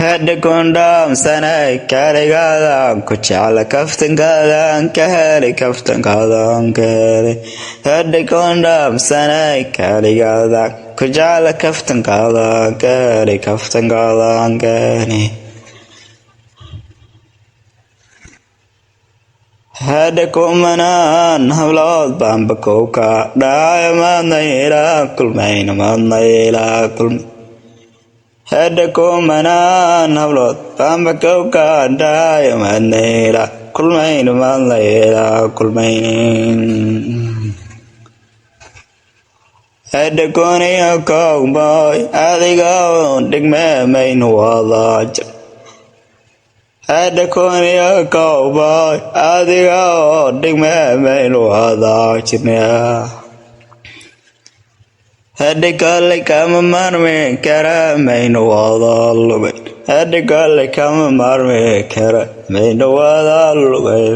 Hadda kondam sanay kaligadan ku jecla kaftankadan ka heli kaftankadan ka heli Hadda kondam sanay kaligadan ku jecla kaftankadan ka heli kaftankadan ka heli Hadda kumanan hawlood baan bakowka dhacay maadna ilaa kulmayna maadna ilaa kulmayna Hadda kumanan hawlood baan bakowka dhacay maadna ilaa kulmayna maadna ilaa kulmayna Hadda kuniyo kowboy adiga dhigme maynu wada jir Hadda kuniyo kowboy adiga dhigme maynu wada jirnaa Hadda kale kama marmi kara maynu wada lugay Hadda kale kama marmi kara maynu wada lugay